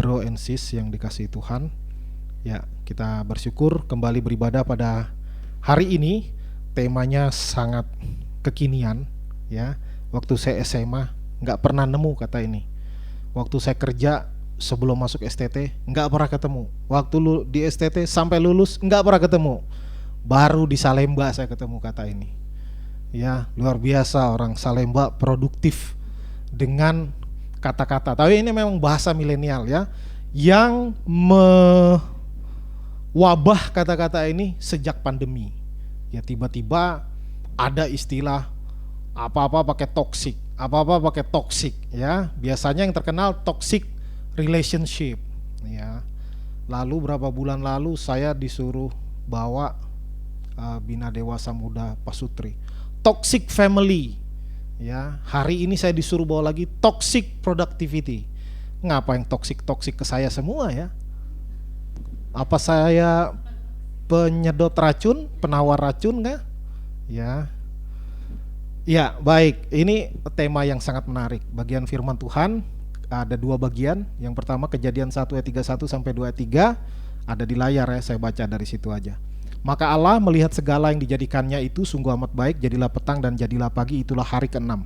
bro and sis yang dikasihi Tuhan. Ya, kita bersyukur kembali beribadah pada hari ini. Temanya sangat kekinian ya. Waktu saya SMA nggak pernah nemu kata ini. Waktu saya kerja sebelum masuk STT nggak pernah ketemu. Waktu di STT sampai lulus nggak pernah ketemu. Baru di Salemba saya ketemu kata ini. Ya, luar biasa orang Salemba produktif dengan kata-kata. Tapi ini memang bahasa milenial ya, yang mewabah kata-kata ini sejak pandemi. Ya, tiba-tiba ada istilah apa-apa pakai toxic, apa-apa pakai toxic ya. Biasanya yang terkenal toxic relationship ya. Lalu berapa bulan lalu saya disuruh bawa Bina Dewasa Muda Pasutri, toxic family. Ya, hari ini saya disuruh bawa lagi toxic productivity. Ngapa yang toxic ke saya semua ya? Apa saya penyedot racun, penawar racun nggak? Ya, ya baik. Ini tema yang sangat menarik. Bagian firman Tuhan ada dua bagian. Yang pertama Kejadian 1 ayat 31 sampai 2 ayat 3 ada di layar ya. Saya baca dari situ aja. Maka Allah melihat segala yang dijadikannya itu sungguh amat baik, jadilah petang dan jadilah pagi, itulah hari ke-6.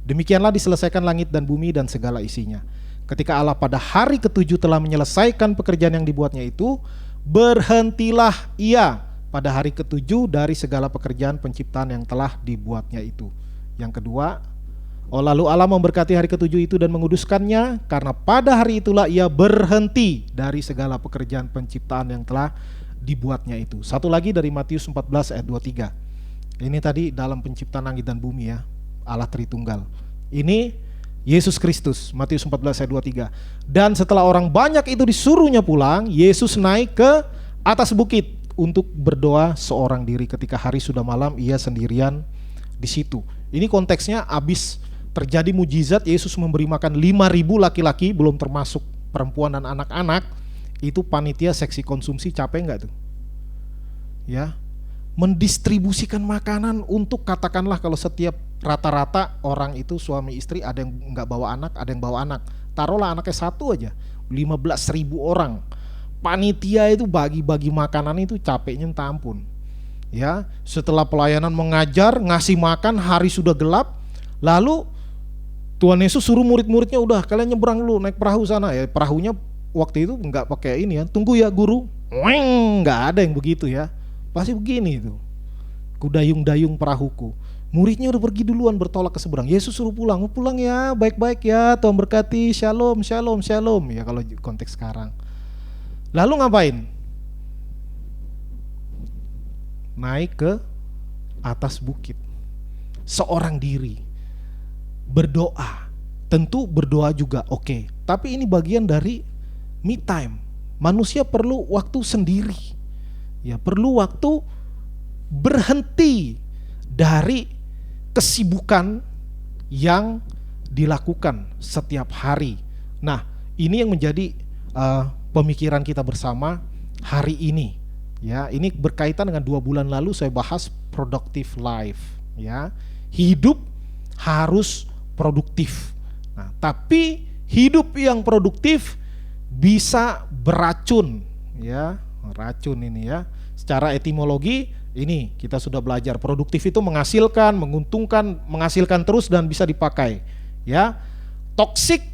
Demikianlah diselesaikan langit dan bumi dan segala isinya. Ketika Allah pada hari ke-7 telah menyelesaikan pekerjaan yang dibuatnya itu, berhentilah ia pada hari ke-7 dari segala pekerjaan penciptaan yang telah dibuatnya itu. Yang kedua, lalu Allah memberkati hari ke-7 itu dan menguduskannya, karena pada hari itulah ia berhenti dari segala pekerjaan penciptaan yang telah dibuatnya itu. Satu lagi dari Matius 14 ayat 23. Ini tadi dalam penciptaan langit dan bumi ya, Allah Tritunggal. Ini Yesus Kristus, Matius 14 ayat 23. Dan setelah orang banyak itu disuruhnya pulang, Yesus naik ke atas bukit untuk berdoa seorang diri. Ketika hari sudah malam, ia sendirian di situ. Ini konteksnya abis terjadi mujizat, Yesus memberi makan 5.000 laki-laki, belum termasuk perempuan dan anak-anak. Itu panitia seksi konsumsi capek nggak tuh? Ya, mendistribusikan makanan untuk, katakanlah kalau setiap rata-rata orang itu suami istri ada yang nggak bawa anak, ada yang bawa anak. Taruhlah anaknya satu aja, 15.000 orang. Panitia itu bagi-bagi makanan itu capeknya entah ampun. Ya, setelah pelayanan mengajar, ngasih makan, hari sudah gelap, lalu Tuhan Yesus suruh murid-muridnya, udah kalian nyebrang dulu naik perahu sana ya. Perahunya waktu itu nggak pakai ini ya, tunggu ya guru, nggak ada yang begitu ya, pasti begini itu, kudayung-dayung perahuku. Muridnya udah pergi duluan bertolak ke seberang, Yesus suruh pulang, pulang ya, baik-baik ya, Tuhan berkati, shalom, shalom, shalom ya kalau konteks sekarang. Lalu ngapain? Naik ke atas bukit, seorang diri, berdoa. Tentu berdoa juga oke, tapi ini bagian dari me time. Manusia perlu waktu sendiri. Ya, perlu waktu berhenti dari kesibukan yang dilakukan setiap hari. Nah, ini yang menjadi pemikiran kita bersama hari ini. Ya, ini berkaitan dengan 2 bulan lalu saya bahas productive life. Ya, hidup harus produktif. Nah, tapi hidup yang produktif bisa beracun ya, racun ini ya. Secara etimologi ini kita sudah belajar, produktif itu menghasilkan, menguntungkan, menghasilkan terus dan bisa dipakai ya. Toksik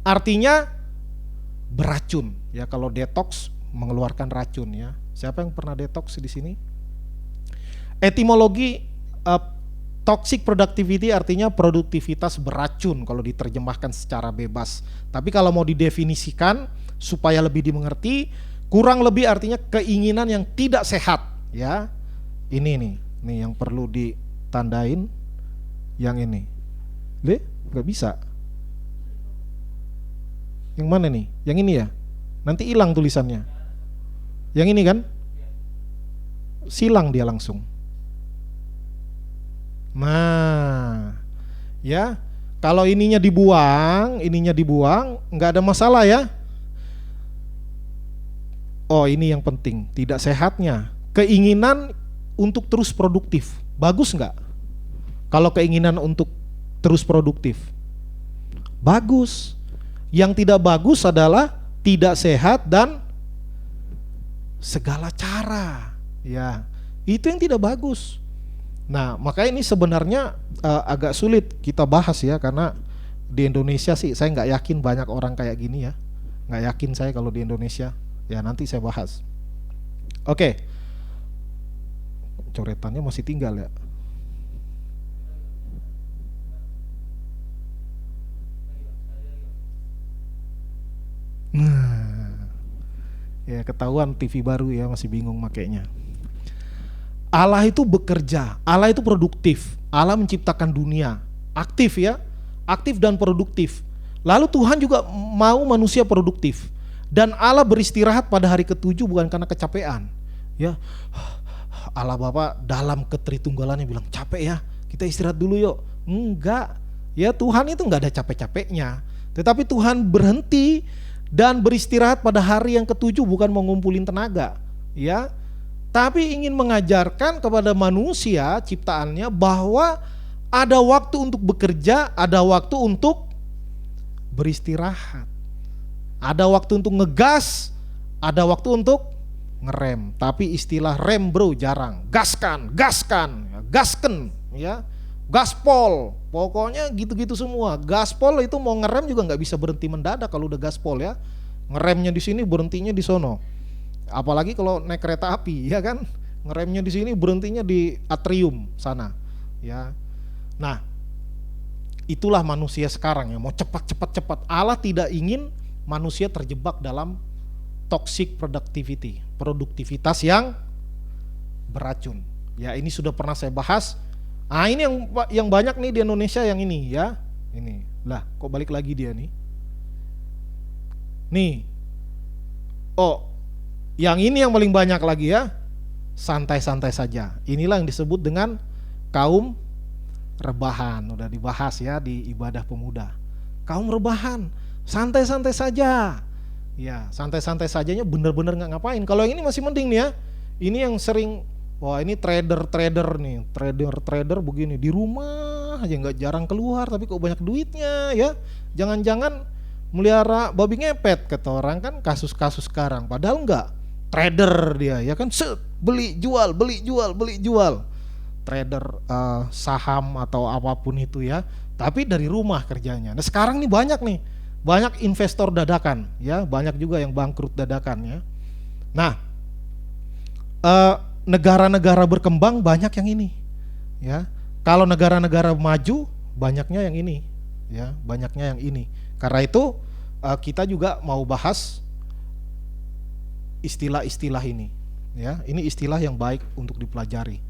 artinya beracun ya, kalau detox mengeluarkan racun ya. Siapa yang pernah detox di sini? Etimologi toxic productivity artinya produktivitas beracun kalau diterjemahkan secara bebas. Tapi kalau mau didefinisikan supaya lebih dimengerti, kurang lebih artinya keinginan yang tidak sehat ya. Ini nih yang perlu ditandain, yang ini. Nggak bisa. Yang mana nih? Yang ini ya? Nanti hilang tulisannya. Yang ini kan? Silang dia langsung. Nah, ya, kalau ininya dibuang, nggak ada masalah ya. Oh, ini yang penting, tidak sehatnya. Keinginan untuk terus produktif, bagus nggak? Kalau keinginan untuk terus produktif, bagus. Yang tidak bagus adalah tidak sehat dan segala cara. Ya, itu yang tidak bagus. Nah, makanya ini sebenarnya agak sulit kita bahas ya, karena di Indonesia sih saya nggak yakin banyak orang kayak gini ya. Nggak yakin saya kalau di Indonesia. Ya nanti saya bahas. Oke. Coretannya masih tinggal ya. Nah, ya ketahuan TV baru ya, masih bingung makainya. Allah itu bekerja, Allah itu produktif, Allah menciptakan dunia, aktif ya, aktif dan produktif. Lalu Tuhan juga mau manusia produktif. Dan Allah beristirahat pada hari ketujuh bukan karena kecapean. Ya, Allah Bapa dalam ketritunggalannya bilang capek ya, kita istirahat dulu yuk. Enggak, ya Tuhan itu enggak ada capek-capeknya. Tetapi Tuhan berhenti dan beristirahat pada hari yang ketujuh bukan mau ngumpulin tenaga, ya. Tapi ingin mengajarkan kepada manusia ciptaannya bahwa ada waktu untuk bekerja, ada waktu untuk beristirahat. Ada waktu untuk ngegas, ada waktu untuk ngerem. Tapi istilah rem bro jarang. Gaskan, gasken, ya. Gaspol, pokoknya gitu-gitu semua. Gaspol itu mau ngerem juga nggak bisa berhenti mendadak kalau udah gaspol ya. Ngeremnya di sini, berhentinya di sono. Apalagi kalau naik kereta api, ya kan, ngeremnya di sini, berhentinya di atrium sana, ya. Nah, itulah manusia sekarang ya, mau cepat. Allah tidak ingin manusia terjebak dalam toxic productivity, produktivitas yang beracun. Ya, ini sudah pernah saya bahas. Ah, ini yang banyak nih di Indonesia yang ini ya. Ini. Lah, kok balik lagi dia nih? Nih. Oh, yang ini yang paling banyak lagi ya, santai-santai saja. Inilah yang disebut dengan kaum rebahan. Udah dibahas ya di ibadah pemuda. Kaum rebahan, santai-santai saja. Ya, santai-santai sajanya bener-bener nggak ngapain. Kalau yang ini masih mending nih ya. Ini yang sering, wah ini trader nih, trader begini di rumah aja nggak jarang keluar, tapi kok banyak duitnya ya. Jangan-jangan melihara babi ngepet kata orang kan, kasus-kasus sekarang. Padahal enggak. Trader dia ya kan, beli jual. Trader saham atau apapun itu ya, tapi dari rumah kerjanya. Nah sekarang nih banyak investor dadakan ya, banyak juga yang bangkrut dadakan ya. Nah negara-negara berkembang banyak yang ini ya. Kalau negara-negara maju banyaknya yang ini ya, banyaknya yang ini. Karena itu kita juga mau bahas istilah-istilah ini ya. Ini istilah yang baik untuk dipelajari.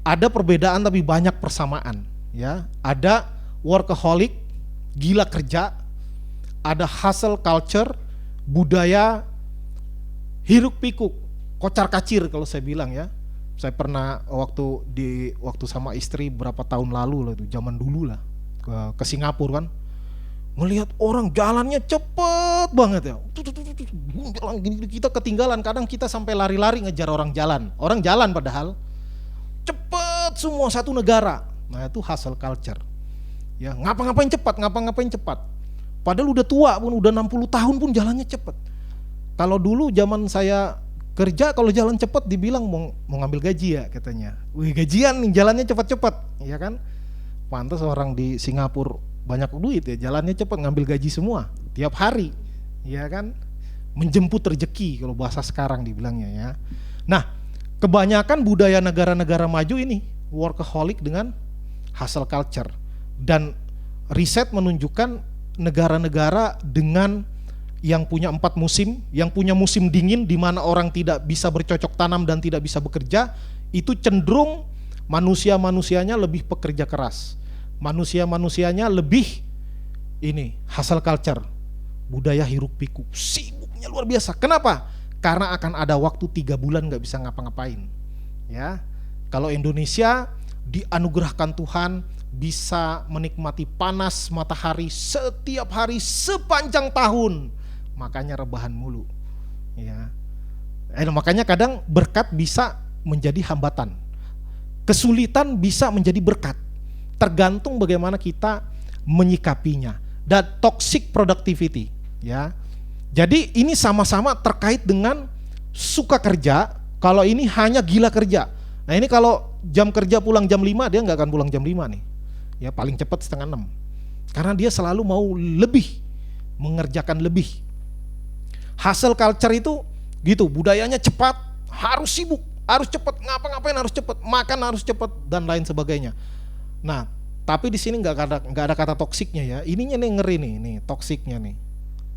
Ada perbedaan tapi banyak persamaan ya. Ada workaholic, gila kerja. Ada hustle culture, budaya hiruk pikuk, kocar kacir kalau saya bilang ya. Saya pernah waktu sama istri berapa tahun lalu lah, itu zaman dulu lah, ke Singapura kan, melihat orang jalannya cepet banget ya, jalan gini, kita ketinggalan, kadang kita sampai lari-lari ngejar orang jalan padahal cepet semua, satu negara. Nah itu hustle culture ya, ngapa-ngapain cepat, padahal udah tua pun, udah 60 tahun pun jalannya cepet. Kalau dulu zaman saya kerja, kalau jalan cepet dibilang mau ngambil gaji ya katanya, wih gajian nih jalannya cepet-cepet ya kan. Pantas orang di Singapura banyak duit ya, jalannya cepat, ngambil gaji semua tiap hari ya kan, menjemput rezeki kalau bahasa sekarang dibilangnya ya. Nah kebanyakan budaya negara-negara maju ini workaholic dengan hustle culture, dan riset menunjukkan negara-negara dengan yang punya 4 musim, yang punya musim dingin di mana orang tidak bisa bercocok tanam dan tidak bisa bekerja, itu cenderung manusianya lebih pekerja keras. Manusianya lebih ini hustle culture, budaya hiruk pikuk, sibuknya luar biasa. Kenapa? Karena akan ada waktu 3 bulan nggak bisa ngapa-ngapain. Ya, kalau Indonesia dianugerahkan Tuhan bisa menikmati panas matahari setiap hari sepanjang tahun, makanya rebahan mulu. Ya, makanya kadang berkat bisa menjadi hambatan, kesulitan bisa menjadi berkat. Tergantung bagaimana kita menyikapinya. Dan toxic productivity ya, Jadi ini sama-sama terkait dengan suka kerja. Kalau ini hanya gila kerja. Nah ini kalau jam kerja pulang jam 5, dia nggak akan pulang jam 5 nih. Ya paling cepat setengah 6. Karena dia selalu mau lebih, mengerjakan lebih. Hustle culture itu gitu, budayanya cepat, harus sibuk, harus cepat, ngapa-ngapain harus cepat, makan harus cepat dan lain sebagainya. Nah, tapi di sini nggak ada kata toksiknya ya. Ininya nih ngeri nih toksiknya nih.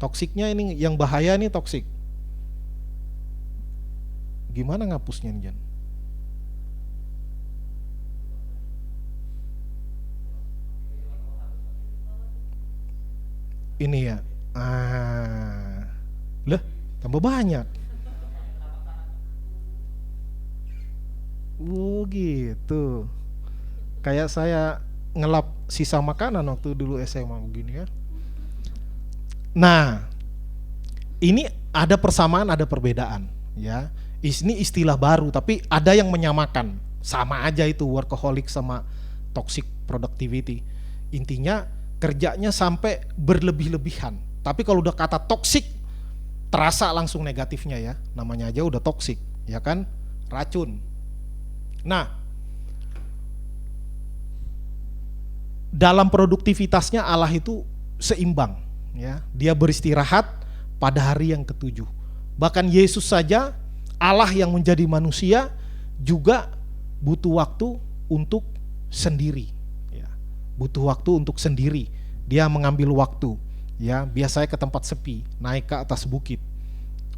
Toksiknya ini yang bahaya nih toksik. Gimana ngapusnya nih Jan? Ini ya. Lah, tambah banyak. Oh gitu. Kayak saya ngelap sisa makanan waktu dulu SMA begini ya. Nah, ini ada persamaan, ada perbedaan ya. Ini istilah baru tapi ada yang menyamakan. Sama aja itu workaholic sama toxic productivity. Intinya kerjanya sampai berlebih-lebihan. Tapi kalau udah kata toxic terasa langsung negatifnya ya. Namanya aja udah toxic, ya kan? Racun. Nah, dalam produktivitasnya Allah itu seimbang ya. Dia beristirahat pada hari yang ketujuh. Bahkan Yesus saja, Allah yang menjadi manusia juga butuh waktu untuk sendiri ya. Butuh waktu untuk sendiri. Dia mengambil waktu ya, biasanya ke tempat sepi, naik ke atas bukit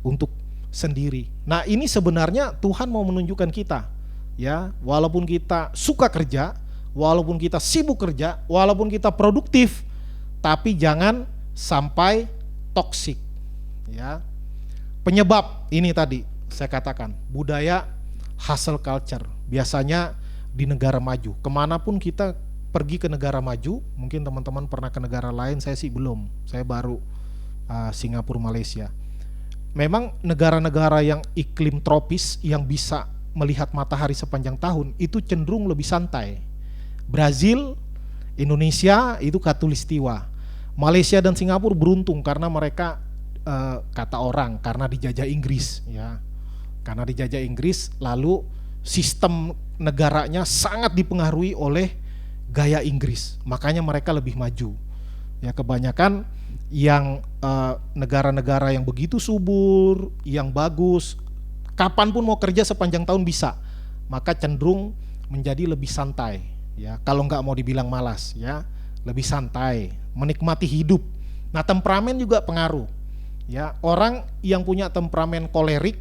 untuk sendiri. Nah, ini sebenarnya Tuhan mau menunjukkan kita ya, walaupun kita suka kerja, walaupun kita sibuk kerja, walaupun kita produktif, tapi jangan sampai toksik ya. Penyebab ini tadi saya katakan budaya hustle culture biasanya di negara maju. Kemanapun kita pergi ke negara maju, mungkin teman-teman pernah ke negara lain, saya sih belum, saya baru Singapura, Malaysia. Memang negara-negara yang iklim tropis yang bisa melihat matahari sepanjang tahun itu cenderung lebih santai. Brazil, Indonesia itu khatulistiwa. Malaysia dan Singapura beruntung karena mereka kata orang karena dijajah Inggris ya. Karena dijajah Inggris, lalu sistem negaranya sangat dipengaruhi oleh gaya Inggris. Makanya mereka lebih maju. Ya, kebanyakan yang negara-negara yang begitu subur, yang bagus, kapanpun mau kerja sepanjang tahun bisa. Maka cenderung menjadi lebih santai. Ya, kalau nggak mau dibilang malas, ya lebih santai, menikmati hidup. Nah, temperamen juga pengaruh. Ya, orang yang punya temperamen kolerik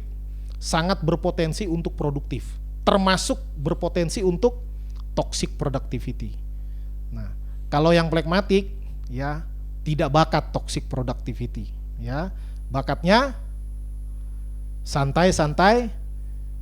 sangat berpotensi untuk produktif, termasuk berpotensi untuk toxic productivity. Nah, kalau yang phlegmatic, ya tidak bakat toxic productivity. Ya, bakatnya santai-santai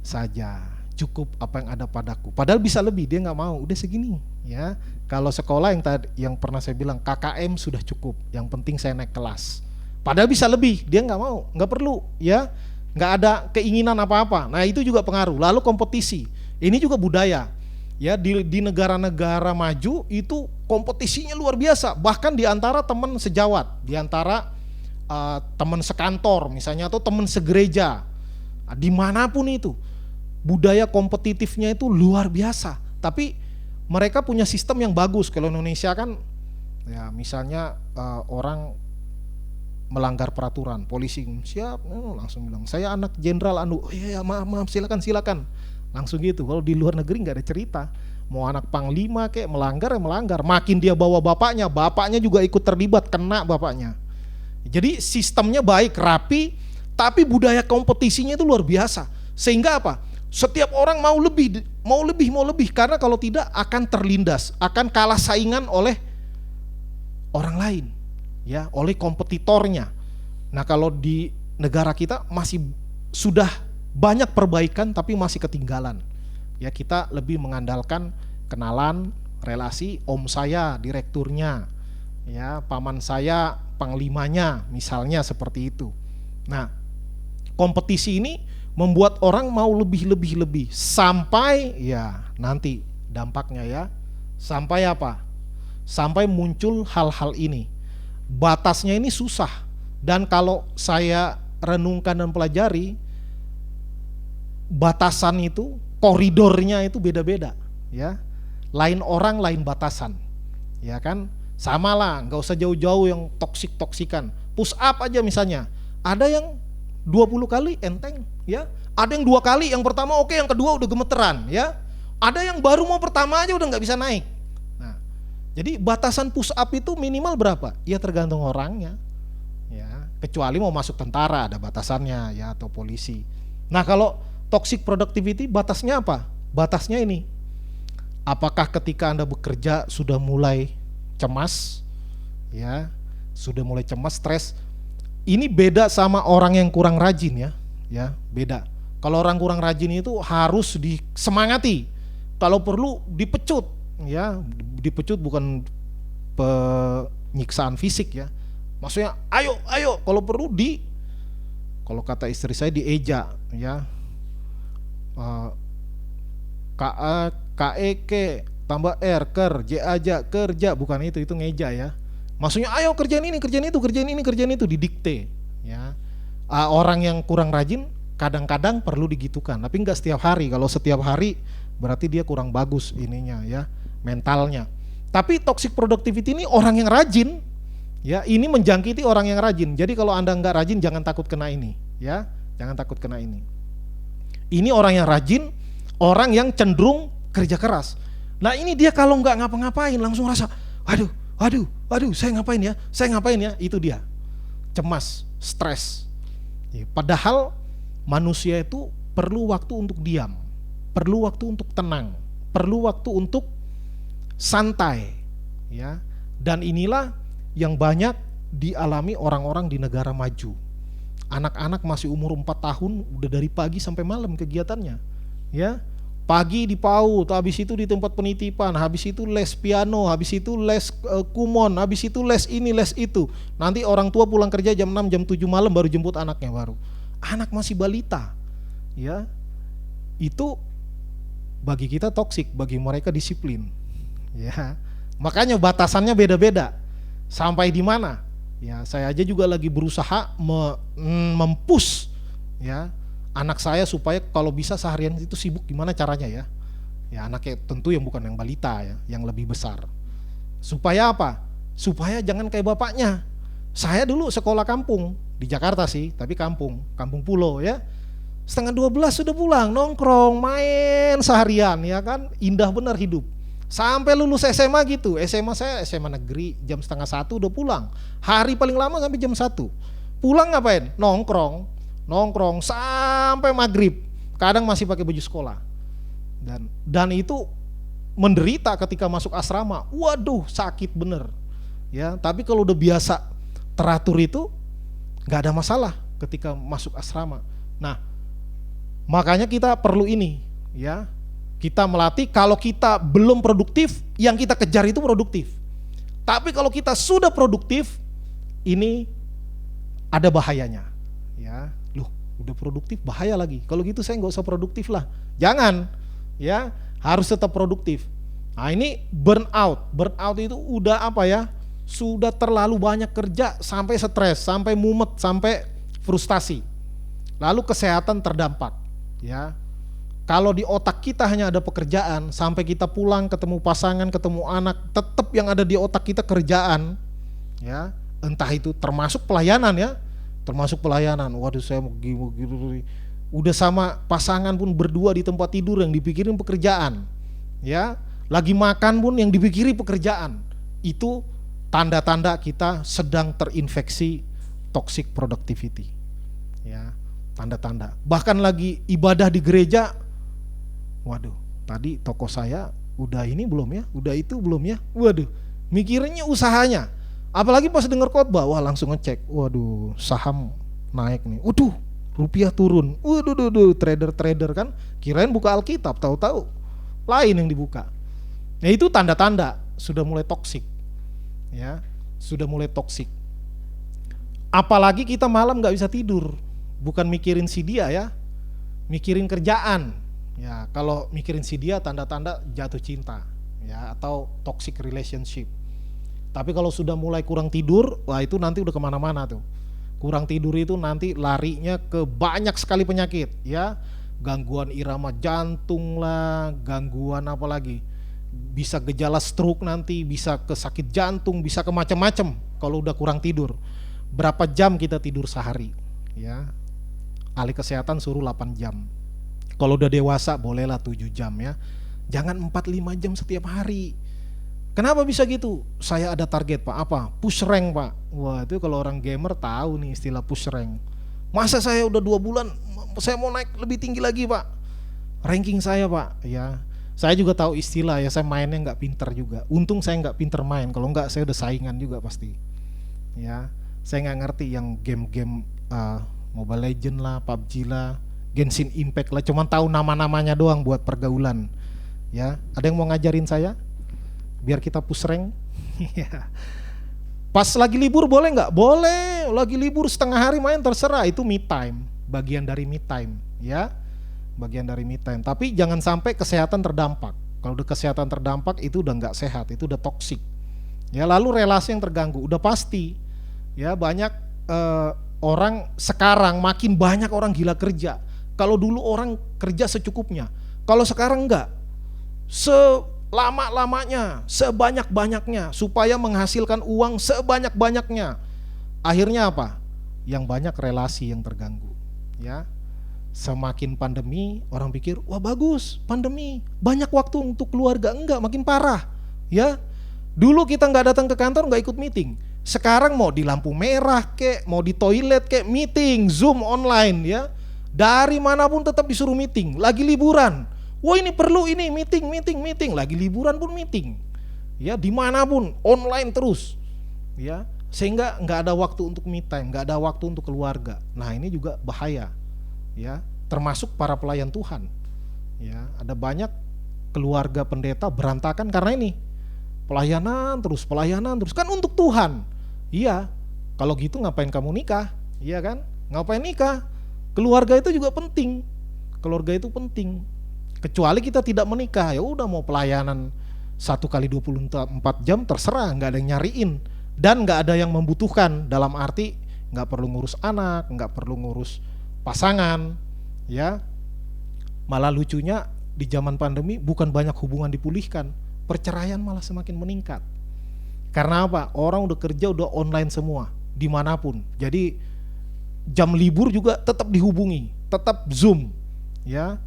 saja. Cukup apa yang ada padaku. Padahal bisa lebih, dia nggak mau. Udah segini, ya. Kalau sekolah yang pernah saya bilang KKM sudah cukup. Yang penting saya naik kelas. Padahal bisa lebih, dia nggak mau, nggak perlu, ya. Nggak ada keinginan apa-apa. Nah itu juga pengaruh. Lalu kompetisi. Ini juga budaya. Ya di negara-negara maju itu kompetisinya luar biasa. Bahkan di antara teman sejawat, di antara teman sekantor misalnya atau teman segereja, dimanapun itu budaya kompetitifnya itu luar biasa. Tapi mereka punya sistem yang bagus. Kalau Indonesia kan ya misalnya orang melanggar peraturan, polisi siap langsung bilang saya anak jenderal anu, oh iya maaf silakan langsung gitu. Kalau di luar negeri nggak ada cerita, mau anak panglima kayak melanggar ya melanggar, makin dia bawa bapaknya juga ikut terlibat, kena bapaknya. Jadi sistemnya baik, rapi, tapi budaya kompetisinya itu luar biasa. Sehingga apa? Setiap orang mau lebih karena kalau tidak akan terlindas, akan kalah saingan oleh orang lain. Ya, oleh kompetitornya. Nah, kalau di negara kita masih sudah banyak perbaikan tapi masih ketinggalan. Ya, kita lebih mengandalkan kenalan, relasi, om saya direkturnya, ya, paman saya panglimanya, misalnya seperti itu. Nah, kompetisi ini membuat orang mau lebih sampai ya nanti dampaknya ya. Sampai apa? Sampai muncul hal-hal ini. Batasnya ini susah. Dan kalau saya renungkan dan pelajari, batasan itu, koridornya itu beda-beda, ya. Lain orang, lain batasan, ya kan? Sama lah, nggak usah jauh-jauh yang toksik-toksikan. Push up aja misalnya, ada yang 20 kali enteng, ya. Ada yang 2 kali, yang pertama oke, yang kedua udah gemeteran, ya. Ada yang baru mau pertama aja udah nggak bisa naik. Nah, jadi batasan push up itu minimal berapa? Ya tergantung orangnya, ya. Kecuali mau masuk tentara ada batasannya, ya, atau polisi. Nah, kalau toxic productivity batasnya apa? Batasnya ini, apakah ketika Anda bekerja sudah mulai cemas, ya, sudah mulai cemas, stres. Ini beda sama orang yang kurang rajin, ya, beda. Kalau orang kurang rajin itu harus disemangati, kalau perlu dipecut, ya, dipecut bukan penyiksaan fisik, ya. Maksudnya, ayo, kalau perlu kalau kata istri saya dieja, ya, KEK tambah R, kerja, bukan itu ngeja, ya. Maksudnya ayo kerjain ini, kerjain itu, didikte, ya. Orang yang kurang rajin kadang-kadang perlu digitukan, tapi enggak setiap hari. Kalau setiap hari berarti dia kurang bagus ininya, ya, mentalnya. Tapi toxic productivity ini orang yang rajin, ya, ini menjangkiti orang yang rajin. Jadi kalau Anda enggak rajin jangan takut kena ini, ya. Jangan takut kena ini. Ini orang yang rajin, orang yang cenderung kerja keras. Nah, ini dia kalau nggak ngapa-ngapain langsung rasa, aduh, saya ngapain ya, itu dia, cemas, stres. Padahal manusia itu perlu waktu untuk diam, perlu waktu untuk tenang, perlu waktu untuk santai, ya. Dan inilah yang banyak dialami orang-orang di negara maju. Anak-anak masih umur 4 tahun udah dari pagi sampai malam kegiatannya, ya. Pagi di PAUD, habis itu di tempat penitipan, habis itu les piano, habis itu les kumon, habis itu les ini, les itu. Nanti orang tua pulang kerja jam 6, jam 7 malam baru jemput anaknya baru. Anak masih balita, ya. Itu bagi kita toksik, bagi mereka disiplin, ya. Makanya batasannya beda-beda. Sampai di mana? Ya, saya aja juga lagi berusaha mempush, ya, anak saya supaya kalau bisa seharian itu sibuk gimana caranya, ya. Ya, anaknya tentu yang bukan yang balita, ya, yang lebih besar. Supaya apa? Supaya jangan kayak bapaknya. Saya dulu sekolah kampung di Jakarta sih, tapi kampung pulau, ya. 11:30 sudah pulang, nongkrong, main seharian, ya kan? Indah benar hidup. Sampai lulus SMA gitu. SMA saya SMA negeri, jam 12:30 udah pulang. Hari paling lama sampai jam 1. Pulang ngapain? Nongkrong sampai maghrib. Kadang masih pakai baju sekolah. Dan itu menderita ketika masuk asrama. Waduh, sakit bener, ya. Tapi kalau udah biasa teratur itu nggak ada masalah ketika masuk asrama. Nah, makanya kita perlu ini, ya. Kita melatih, kalau kita belum produktif, yang kita kejar itu produktif. Tapi kalau kita sudah produktif, ini ada bahayanya, ya. Loh, udah produktif bahaya lagi. Kalau gitu saya nggak usah produktif lah. Jangan, ya, harus tetap produktif. Nah, ini burnout. Burnout itu udah apa, ya? Sudah terlalu banyak kerja sampai stres, sampai mumet, sampai frustasi. Lalu kesehatan terdampak, ya. Kalau di otak kita hanya ada pekerjaan, sampai kita pulang ketemu pasangan, ketemu anak, tetap yang ada di otak kita kerjaan, ya. Entah itu termasuk pelayanan, ya. Termasuk pelayanan. Waduh, saya mau gini. Udah sama pasangan pun berdua di tempat tidur yang dipikirin pekerjaan, ya. Lagi makan pun yang dipikiri pekerjaan. Itu tanda-tanda kita sedang terinfeksi toxic productivity, ya. Tanda-tanda. Bahkan lagi ibadah di gereja, waduh, tadi toko saya udah ini belum ya? Udah itu belum ya? Waduh, mikirinnya usahanya. Apalagi pas denger khotbah, wah langsung ngecek. Waduh, saham naik nih. Waduh, rupiah turun. Waduh, trader kan kirain buka Alkitab, tahu-tahu lain yang dibuka. Nah, itu tanda-tanda sudah mulai toksik, ya. Sudah mulai toksik. Apalagi kita malam nggak bisa tidur, bukan mikirin si dia, ya, mikirin kerjaan. Ya, kalau mikirin si dia tanda-tanda jatuh cinta, ya, atau toxic relationship. Tapi kalau sudah mulai kurang tidur, wah itu nanti udah kemana-mana tuh. Kurang tidur itu nanti larinya ke banyak sekali penyakit, ya. Gangguan irama jantung lah, gangguan apa lagi? Bisa gejala stroke nanti, bisa ke sakit jantung, bisa ke macam-macam kalau udah kurang tidur. Berapa jam kita tidur sehari? Ya. Ahli kesehatan suruh 8 jam. Kalau udah dewasa bolehlah 7 jam ya. Jangan 4-5 jam setiap hari. Kenapa bisa gitu? Saya ada target Pak, apa? Push rank Pak. Wah itu kalau orang gamer tahu nih istilah push rank. Masa saya udah 2 bulan, saya mau naik lebih tinggi lagi Pak. Ranking saya Pak, ya. Saya juga tahu istilah ya, saya mainnya nggak pinter juga. Untung saya nggak pinter main, kalau nggak saya udah saingan juga pasti. Ya, saya nggak ngerti yang game-game Mobile Legend lah, PUBG lah, Genshin Impact lah, cuman tahu nama-namanya doang buat pergaulan. Ya, ada yang mau ngajarin saya? Biar kita push rank. Pas lagi libur boleh nggak? Boleh. Lagi libur setengah hari main terserah, itu me time, bagian dari me time, ya. Bagian dari me time. Tapi jangan sampai kesehatan terdampak. Kalau udah kesehatan terdampak itu udah nggak sehat, itu udah toksik. Ya, lalu relasi yang terganggu udah pasti. Ya, banyak orang sekarang makin banyak orang gila kerja. Kalau dulu orang kerja secukupnya, kalau sekarang enggak. Selama-lamanya, sebanyak-banyaknya supaya menghasilkan uang sebanyak-banyaknya. Akhirnya apa? Yang banyak relasi yang terganggu. Ya. Semakin pandemi, orang pikir, wah bagus, pandemi, banyak waktu untuk keluarga. Enggak, makin parah. Ya. Dulu kita enggak datang ke kantor, enggak ikut meeting. Sekarang mau di lampu merah kek, mau di toilet kek, meeting, Zoom online ya. Dari manapun tetap disuruh meeting. Lagi liburan, wah ini perlu ini meeting. Lagi liburan pun meeting. Ya, dimanapun online terus. Ya, sehingga nggak ada waktu untuk me time, nggak ada waktu untuk keluarga. Nah ini juga bahaya. Ya, termasuk para pelayan Tuhan. Ya, ada banyak keluarga pendeta berantakan karena ini. Pelayanan terus kan untuk Tuhan. Iya, kalau gitu ngapain kamu nikah? Iya kan? Ngapain nikah? Keluarga itu juga penting. Keluarga itu penting. Kecuali kita tidak menikah, ya udah mau pelayanan 1 kali 24 jam terserah, nggak ada yang nyariin dan nggak ada yang membutuhkan. Dalam arti nggak perlu ngurus anak, nggak perlu ngurus pasangan, ya. Malah lucunya di zaman pandemi bukan banyak hubungan dipulihkan, perceraian malah semakin meningkat. Karena apa? Orang udah kerja udah online semua, dimanapun. Jadi jam libur juga tetap dihubungi, tetap Zoom, ya.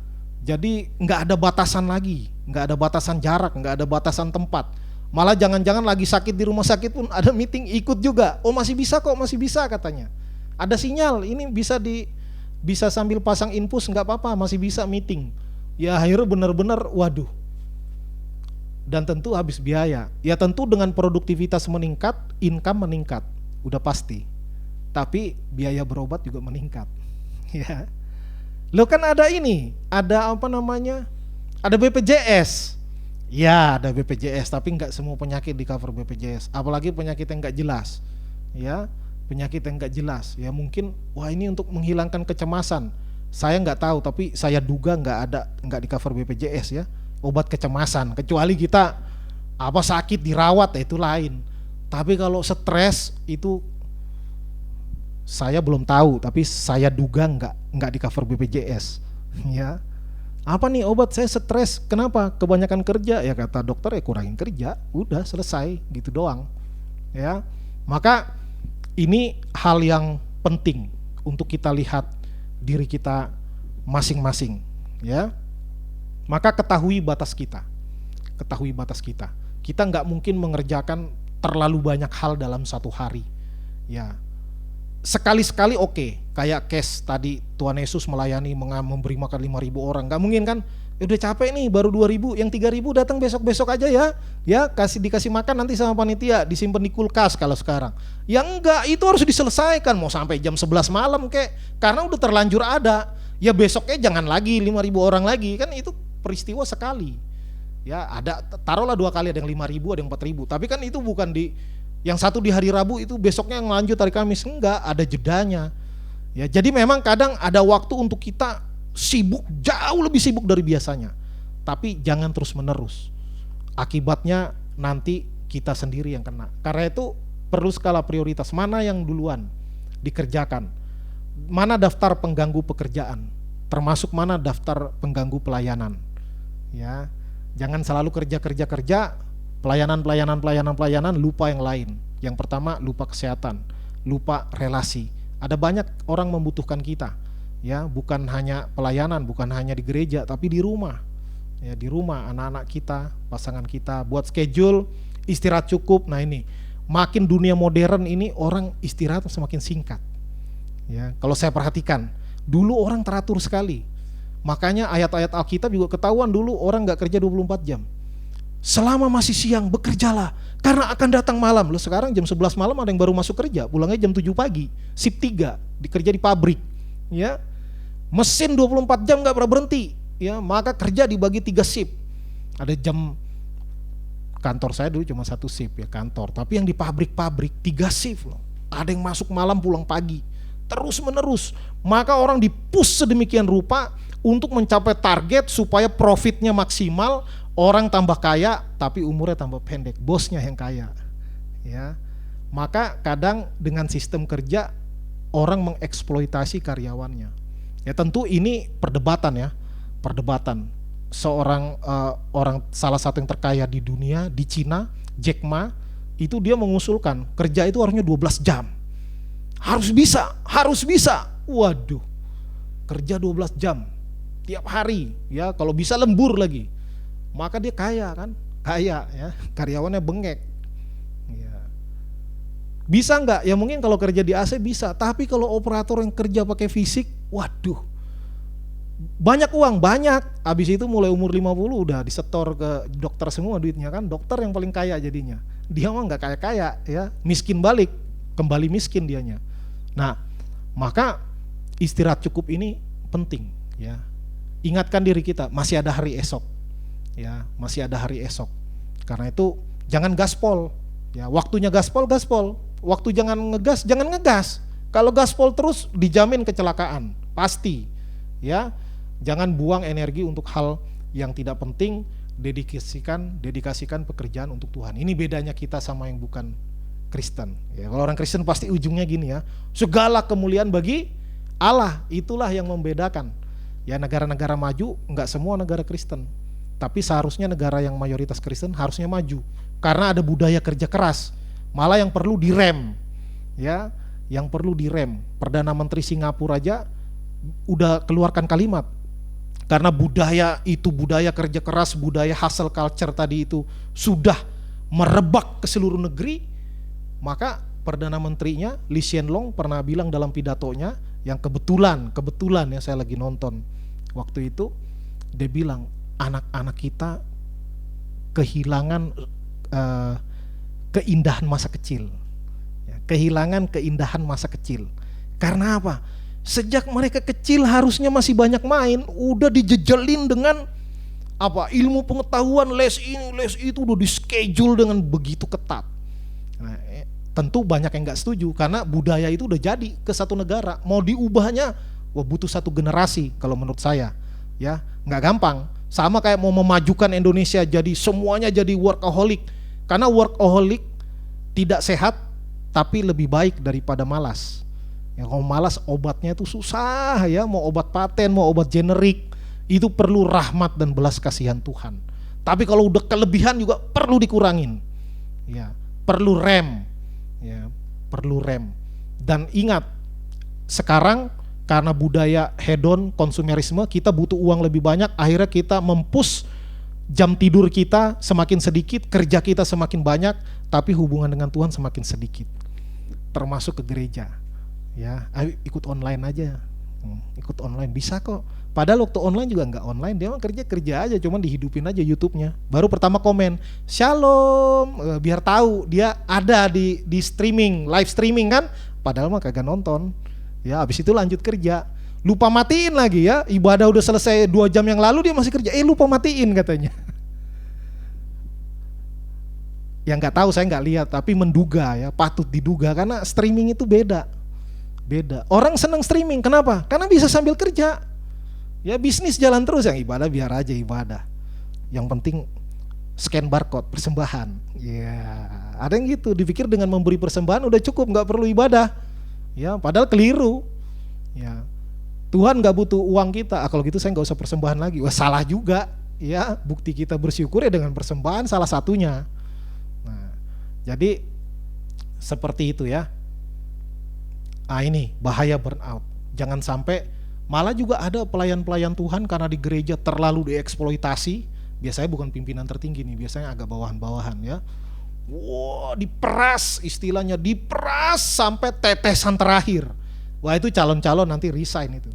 Jadi nggak ada batasan lagi, nggak ada batasan jarak, nggak ada batasan tempat. Malah jangan-jangan lagi sakit di rumah sakit pun ada meeting ikut juga. Oh masih bisa kok, masih bisa katanya. Ada sinyal, ini bisa sambil pasang infus nggak apa-apa, masih bisa meeting. Ya akhirnya benar-benar waduh. Dan tentu habis biaya. Ya tentu dengan produktivitas meningkat, income meningkat, udah pasti. Tapi biaya berobat juga meningkat. Ya. Lo kan ada ini, ada apa namanya? Ada BPJS. Ya, ada BPJS, tapi nggak semua penyakit di cover BPJS. Apalagi penyakit yang nggak jelas. Ya, penyakit yang nggak jelas. Ya mungkin, wah ini untuk menghilangkan kecemasan. Saya nggak tahu, tapi saya duga nggak di cover BPJS ya. Obat kecemasan, kecuali kita apa sakit dirawat ya itu lain. Tapi kalau stres itu saya belum tahu, tapi saya duga nggak di cover BPJS. Ya, apa nih obat saya stres? Kenapa? Kebanyakan kerja ya kata dokter ya kurangin kerja, udah selesai gitu doang. Ya, maka ini hal yang penting untuk kita lihat diri kita masing-masing. Ya. Maka ketahui batas kita. Ketahui batas kita. Kita nggak mungkin mengerjakan terlalu banyak hal dalam satu hari. Ya, sekali-sekali oke. Kayak case tadi Tuhan Yesus melayani memberi makan 5.000 orang. Nggak mungkin kan? Udah capek nih baru 2.000, yang 3.000 datang besok-besok aja ya. Ya dikasih makan nanti sama panitia, disimpan di kulkas kalau sekarang. Ya enggak, itu harus diselesaikan mau sampai jam 11 malam kek. Karena udah terlanjur ada. Ya besoknya jangan lagi 5.000 orang lagi kan itu peristiwa sekali. Ya ada taruhlah 2 kali, ada yang 5.000, ada yang 4.000. Tapi kan itu bukan yang satu di hari Rabu itu besoknya yang lanjut hari Kamis, enggak, ada jedanya. Ya jadi memang kadang ada waktu untuk kita sibuk, jauh lebih sibuk dari biasanya. Tapi jangan terus menerus. Akibatnya nanti kita sendiri yang kena. Karena itu perlu skala prioritas, mana yang duluan. dikerjakan. Mana daftar pengganggu pekerjaan, termasuk mana daftar pengganggu pelayanan. Ya, jangan selalu kerja, pelayanan, lupa yang lain. Yang pertama lupa kesehatan, lupa relasi. Ada banyak orang membutuhkan kita. Ya, bukan hanya pelayanan, bukan hanya di gereja, tapi di rumah. Ya, di rumah anak-anak kita, pasangan kita, buat schedule istirahat cukup. Nah ini, makin dunia modern ini orang istirahat semakin singkat. Ya, kalau saya perhatikan, dulu orang teratur sekali. Makanya ayat-ayat Alkitab juga ketahuan dulu orang gak kerja 24 jam. Selama masih siang bekerjalah, karena akan datang malam. Loh, sekarang jam 11 malam ada yang baru masuk kerja, pulangnya jam 7 pagi, shift 3, dikerja di pabrik. Ya, mesin 24 jam gak pernah berhenti. Ya, maka kerja dibagi 3 shift. Ada jam, kantor saya dulu cuma 1 shift ya kantor, tapi yang di pabrik-pabrik 3 shift loh. Ada yang masuk malam pulang pagi, terus menerus. Maka orang di-push sedemikian rupa untuk mencapai target supaya profitnya maksimal, orang tambah kaya tapi umurnya tambah pendek, bosnya yang kaya. Ya. Maka kadang dengan sistem kerja orang mengeksploitasi karyawannya. Ya tentu ini perdebatan ya. Perdebatan. Seorang orang salah satu yang terkaya di dunia di Cina, Jack Ma, itu dia mengusulkan kerja itu harusnya 12 jam. Harus bisa. Waduh. Kerja 12 jam tiap hari, ya kalau bisa lembur lagi. Maka dia kaya kan? Kaya ya, karyawannya bengek. Ya. Bisa enggak? Ya mungkin kalau kerja di AC bisa, tapi kalau operator yang kerja pakai fisik, waduh. Banyak uang, banyak. Habis itu mulai umur 50 udah disetor ke dokter semua duitnya kan. Dokter yang paling kaya jadinya. Dia mah enggak kaya-kaya ya, miskin balik, kembali miskin dianya. Nah, maka istirahat cukup ini penting ya. Ingatkan diri kita, masih ada hari esok. Ya, masih ada hari esok. Karena itu jangan gaspol. Ya, waktunya gaspol. Waktu jangan ngegas. Kalau gaspol terus dijamin kecelakaan, pasti. Ya. Jangan buang energi untuk hal yang tidak penting, dedikasikan pekerjaan untuk Tuhan. Ini bedanya kita sama yang bukan Kristen. Ya, kalau orang Kristen pasti ujungnya gini ya, segala kemuliaan bagi Allah, itulah yang membedakan. Ya, negara-negara maju enggak semua negara Kristen, tapi seharusnya negara yang mayoritas Kristen harusnya maju, karena ada budaya kerja keras. Malah yang perlu direm. Ya, yang perlu direm. Perdana Menteri Singapura aja udah keluarkan kalimat. Karena budaya itu, budaya kerja keras, budaya hustle culture tadi itu sudah merebak ke seluruh negeri, maka Perdana Menterinya Lee Hsien Loong pernah bilang dalam pidatonya, yang kebetulan ya saya lagi nonton waktu itu, dia bilang anak-anak kita kehilangan keindahan masa kecil, ya, kehilangan keindahan masa kecil. Karena apa? Sejak mereka kecil harusnya masih banyak main, udah dijejelin dengan apa, ilmu pengetahuan, les ini les itu udah di schedule dengan begitu ketat. Nah, tentu banyak yang nggak setuju karena budaya itu udah jadi ke satu negara. Mau diubahnya, wah butuh satu generasi kalau menurut saya. Ya, nggak gampang. Sama kayak mau memajukan Indonesia jadi semuanya jadi workaholic. Karena workaholic tidak sehat, tapi lebih baik daripada malas. Ya, kalau malas obatnya itu susah ya, mau obat paten, mau obat generik, itu perlu rahmat dan belas kasihan Tuhan. Tapi kalau udah kelebihan juga perlu dikurangin. Ya, perlu rem. Ya, perlu rem. Dan ingat, sekarang karena budaya hedon, konsumerisme, kita butuh uang lebih banyak, akhirnya kita mempush jam tidur kita semakin sedikit, kerja kita semakin banyak, tapi hubungan dengan Tuhan semakin sedikit. Termasuk ke gereja. Ya, ayo ikut online aja. Ikut online bisa kok. Padahal waktu online juga nggak online, dia mah kerja aja, cuman dihidupin aja YouTube-nya. Baru pertama komen, Shalom, biar tahu dia ada di streaming, live streaming kan. Padahal mah kagak nonton. Ya, habis itu lanjut kerja. Lupa matiin lagi ya, ibadah udah selesai 2 jam yang lalu dia masih kerja. Lupa matiin katanya. Yang nggak tahu, saya nggak lihat, tapi menduga ya, patut diduga karena streaming itu beda. Orang senang streaming, kenapa? Karena bisa sambil kerja. Ya bisnis jalan terus, yang ibadah biar aja ibadah. Yang penting scan barcode, persembahan. Ya, ada yang gitu, dipikir dengan memberi persembahan udah cukup, nggak perlu ibadah. Ya, padahal keliru. Ya, Tuhan nggak butuh uang kita. Kalau gitu saya nggak usah persembahan lagi. Wah, salah juga. Ya, bukti kita bersyukur ya dengan persembahan salah satunya. Nah, jadi seperti itu ya. Ini bahaya burnout. Jangan sampai, malah juga ada pelayan-pelayan Tuhan karena di gereja terlalu dieksploitasi. Biasanya bukan pimpinan tertinggi nih, biasanya agak bawahan-bawahan ya. Wah, diperas, istilahnya diperas sampai tetesan terakhir. Wah, itu calon-calon nanti resign itu.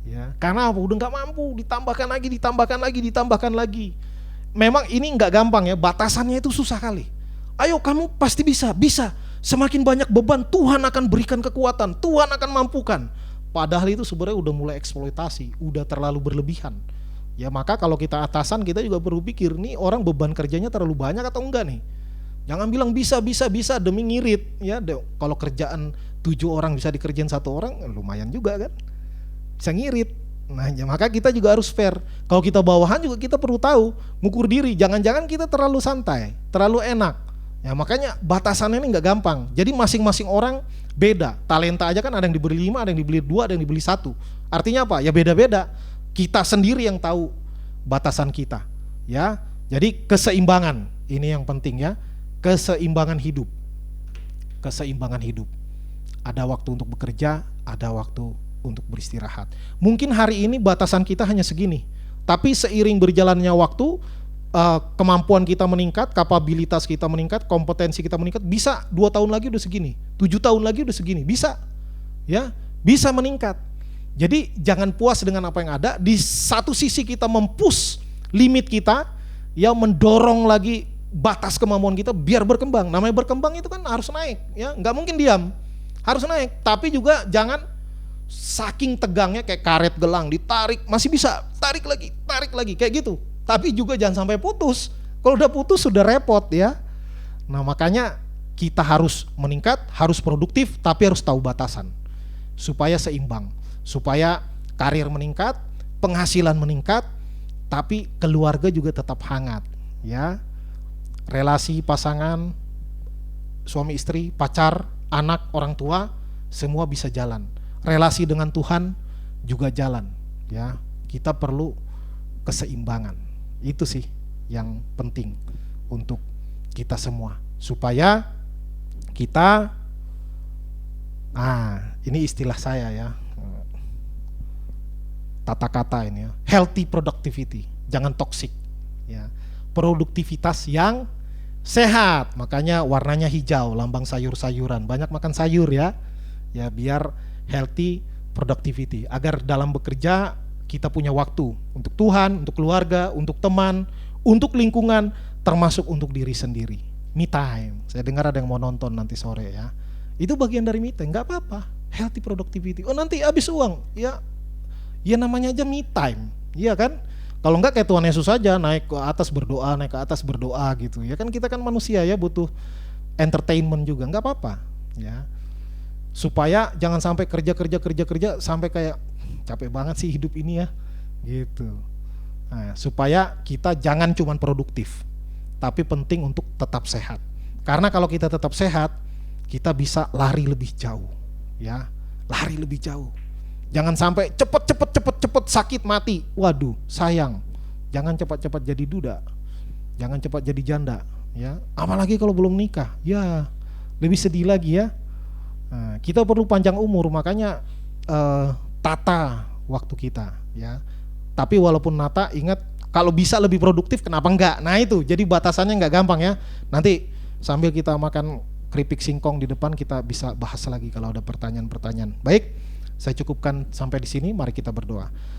Ya, karena udah nggak mampu, ditambahkan lagi. Memang ini nggak gampang ya, batasannya itu susah kali. Ayo kamu pasti bisa. Semakin banyak beban, Tuhan akan berikan kekuatan, Tuhan akan mampukan. Padahal itu sebenarnya udah mulai eksploitasi, udah terlalu berlebihan. Ya, maka kalau kita atasan, kita juga perlu pikir, nih orang beban kerjanya terlalu banyak atau enggak nih. Jangan bilang bisa demi ngirit ya. Kalau kerjaan 7 orang bisa dikerjain 1 orang, lumayan juga kan, bisa ngirit. Nah ya, maka kita juga harus fair. Kalau kita bawahan juga kita perlu tahu, ngukur diri, jangan-jangan kita terlalu santai, terlalu enak. Ya makanya batasannya ini nggak gampang. Jadi masing-masing orang beda. Talenta aja kan ada yang diberi 5, ada yang dibeli 2, ada yang dibeli 1. Artinya apa? Ya beda-beda. Kita sendiri yang tahu batasan kita. Ya, jadi keseimbangan ini yang penting ya. Keseimbangan hidup. Ada waktu untuk bekerja, ada waktu untuk beristirahat. Mungkin hari ini batasan kita hanya segini, tapi seiring berjalannya waktu, kemampuan kita meningkat, kapabilitas kita meningkat, kompetensi kita meningkat, bisa 2 tahun lagi udah segini, 7 tahun lagi udah segini, bisa ya, bisa meningkat. Jadi jangan puas dengan apa yang ada. Di satu sisi kita mempush limit kita, ya, mendorong lagi batas kemampuan kita biar berkembang. Namanya berkembang itu kan harus naik ya, nggak mungkin diam, harus naik. Tapi juga jangan saking tegangnya kayak karet gelang, ditarik masih bisa, tarik lagi kayak gitu. Tapi juga jangan sampai putus. Kalau udah putus sudah repot ya. Nah makanya kita harus meningkat, harus produktif, tapi harus tahu batasan supaya seimbang, supaya karir meningkat, penghasilan meningkat, tapi keluarga juga tetap hangat ya. Relasi pasangan, suami istri, pacar, anak, orang tua, semua bisa jalan. Relasi dengan Tuhan juga jalan ya. Kita perlu keseimbangan. Itu sih yang penting untuk kita semua, supaya kita, ini istilah saya ya, tata kata ini ya, healthy productivity, jangan toxic ya, produktivitas yang sehat. Makanya warnanya hijau, lambang sayur-sayuran, banyak makan sayur ya, biar healthy productivity, agar dalam bekerja kita punya waktu untuk Tuhan, untuk keluarga, untuk teman, untuk lingkungan, termasuk untuk diri sendiri. Me time. Saya dengar ada yang mau nonton nanti sore ya. Itu bagian dari me time, nggak apa-apa. Healthy productivity. Oh nanti habis uang, ya namanya aja me time, iya kan? Kalau enggak kayak Tuhan Yesus saja naik ke atas berdoa gitu. Ya kan kita kan manusia ya, butuh entertainment juga, nggak apa-apa ya. Supaya jangan sampai kerja sampai kayak capek banget sih hidup ini ya gitu. Nah, supaya kita jangan cuman produktif, tapi penting untuk tetap sehat. Karena kalau kita tetap sehat, kita bisa lari lebih jauh ya, lari lebih jauh. Jangan sampai cepet sakit mati. Waduh, sayang. Jangan cepat-cepat jadi duda. Jangan cepat jadi janda ya. Apalagi kalau belum nikah. Ya, lebih sedih lagi ya. Nah, kita perlu panjang umur, makanya tata waktu kita ya. Tapi walaupun nata, ingat kalau bisa lebih produktif kenapa enggak. Nah itu, jadi batasannya enggak gampang ya. Nanti sambil kita makan keripik singkong di depan kita bisa bahas lagi kalau ada pertanyaan-pertanyaan. Baik, saya cukupkan sampai di sini, mari kita berdoa.